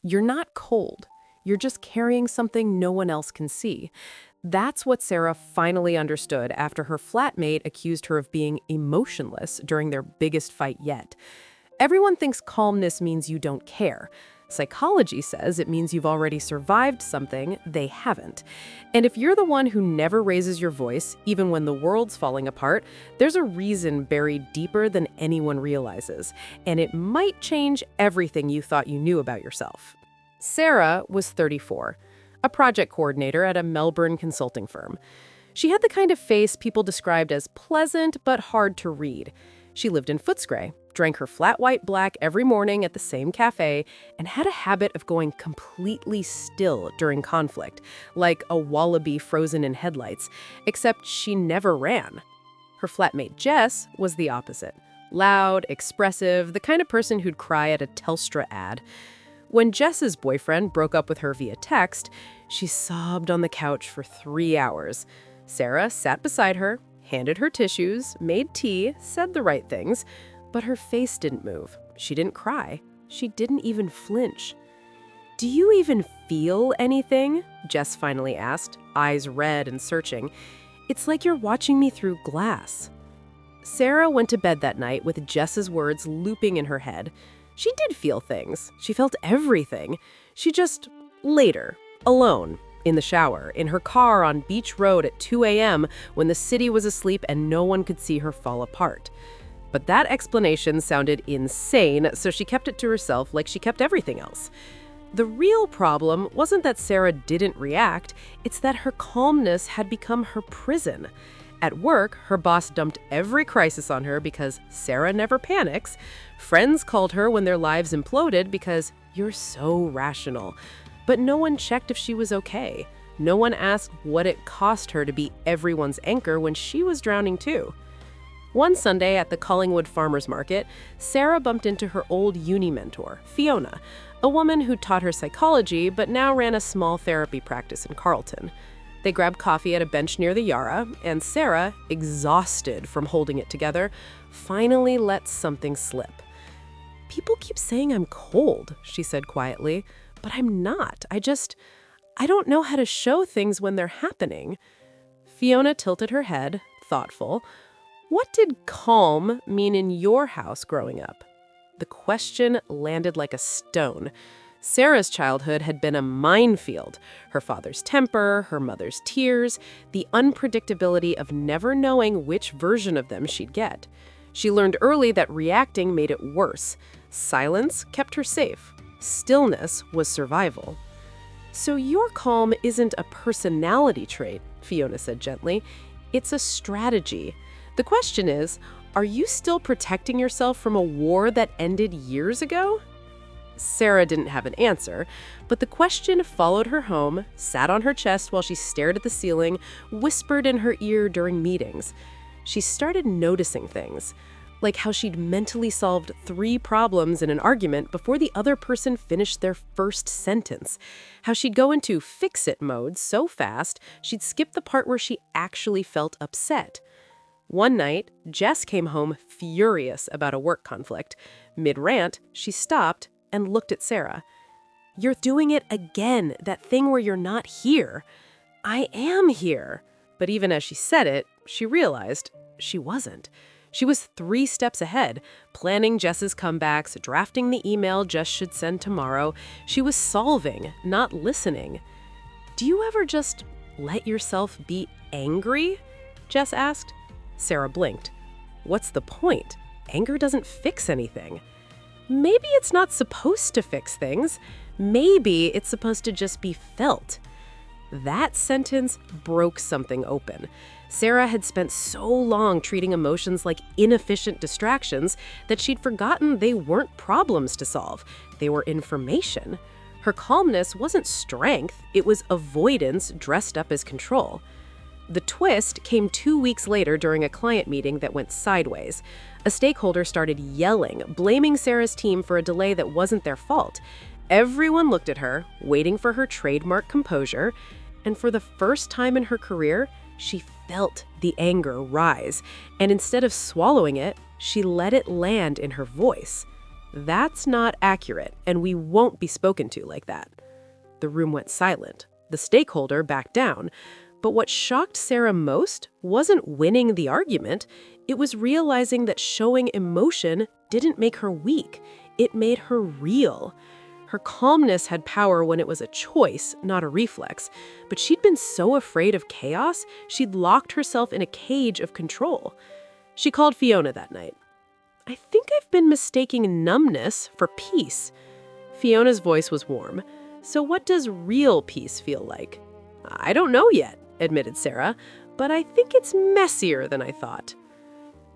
You're not cold. You're just carrying something no one else can see. That's what Sarah finally understood after her flatmate accused her of being emotionless during their biggest fight yet. Everyone thinks calmness means you don't care. Psychology says it means you've already survived something they haven't. And if you're the one who never raises your voice, even when the world's falling apart, there's a reason buried deeper than anyone realizes. And it might change everything you thought you knew about yourself. Sarah was 34, a project coordinator at a Melbourne consulting firm. She had the kind of face people described as pleasant but hard to read. She lived in Footscray, drank her flat white black every morning at the same cafe, and had a habit of going completely still during conflict, like a wallaby frozen in headlights, except she never ran. Her flatmate Jess was the opposite. Loud, expressive, the kind of person who'd cry at a Telstra ad. When Jess's boyfriend broke up with her via text, she sobbed on the couch for 3 hours. Sarah sat beside her, handed her tissues, made tea, said the right things, but her face didn't move. She didn't cry. She didn't even flinch. "Do you even feel anything?" Jess finally asked, eyes red and searching. "It's like you're watching me through glass." Sarah went to bed that night with Jess's words looping in her head. She did feel things. She felt everything. She just, later, alone, in the shower, in her car on Beach Road at 2 a.m. when the city was asleep and no one could see her fall apart. But that explanation sounded insane, so she kept it to herself like she kept everything else. The real problem wasn't that Sarah didn't react, it's that her calmness had become her prison. At work, her boss dumped every crisis on her because Sarah never panics. Friends called her when their lives imploded because you're so rational. But no one checked if she was okay. No one asked what it cost her to be everyone's anchor when she was drowning too. One Sunday at the Collingwood Farmers Market, Sarah bumped into her old uni mentor, Fiona, a woman who taught her psychology but now ran a small therapy practice in Carlton. They grabbed coffee at a bench near the Yarra, and Sarah, exhausted from holding it together, finally let something slip. "People keep saying I'm cold," she said quietly, "but I'm not. I don't know how to show things when they're happening." Fiona tilted her head, thoughtful. "What did calm mean in your house growing up?" The question landed like a stone. Sarah's childhood had been a minefield. Her father's temper, her mother's tears, the unpredictability of never knowing which version of them she'd get. She learned early that reacting made it worse. Silence kept her safe. Stillness was survival. "So your calm isn't a personality trait," Fiona said gently. "It's a strategy. The question is, are you still protecting yourself from a war that ended years ago?" Sarah didn't have an answer, but the question followed her home, sat on her chest while she stared at the ceiling, whispered in her ear during meetings. She started noticing things, like how she'd mentally solved 3 problems in an argument before the other person finished their first sentence, how she'd go into fix-it mode so fast she'd skip the part where she actually felt upset. One night, Jess came home furious about a work conflict. Mid-rant, she stopped and looked at Sarah. "You're doing it again, that thing where you're not here." "I am here." But even as she said it, she realized she wasn't. She was 3 steps ahead, planning Jess's comebacks, drafting the email Jess should send tomorrow. She was solving, not listening. "Do you ever just let yourself be angry?" Jess asked. Sarah blinked. "What's the point? Anger doesn't fix anything." "Maybe it's not supposed to fix things. Maybe it's supposed to just be felt." That sentence broke something open. Sarah had spent so long treating emotions like inefficient distractions that she'd forgotten they weren't problems to solve. They were information. Her calmness wasn't strength, it was avoidance dressed up as control. The twist came 2 weeks later during a client meeting that went sideways. A stakeholder started yelling, blaming Sarah's team for a delay that wasn't their fault. Everyone looked at her, waiting for her trademark composure, and for the first time in her career, she felt the anger rise, and instead of swallowing it, she let it land in her voice. That's not accurate, and we won't be spoken to like that. The room went silent. The stakeholder backed down. But what shocked Sarah most wasn't winning the argument. It was realizing that showing emotion didn't make her weak. It made her real. Her calmness had power when it was a choice, not a reflex. But she'd been so afraid of chaos, she'd locked herself in a cage of control. She called Fiona that night. "I think I've been mistaking numbness for peace." Fiona's voice was warm. "So what does real peace feel like?" "I don't know yet," admitted Sarah, "but I think it's messier than I thought."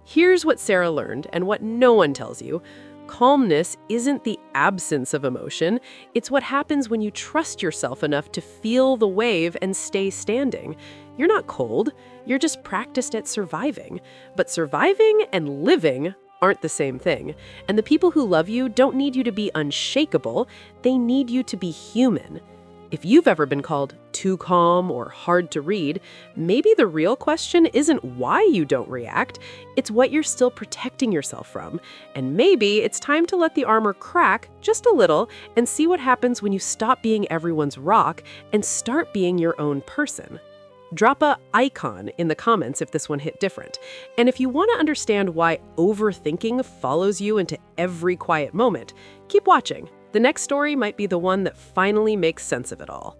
Here's what Sarah learned, and what no one tells you. Calmness isn't the absence of emotion. It's what happens when you trust yourself enough to feel the wave and stay standing. You're not cold. You're just practiced at surviving. But surviving and living aren't the same thing. And the people who love you don't need you to be unshakable. They need you to be human. If you've ever been called too calm or hard to read, maybe the real question isn't why you don't react, it's what you're still protecting yourself from. And maybe it's time to let the armor crack just a little and see what happens when you stop being everyone's rock and start being your own person. Drop a icon in the comments if this one hit different. And if you want to understand why overthinking follows you into every quiet moment, keep watching. The next story might be the one that finally makes sense of it all.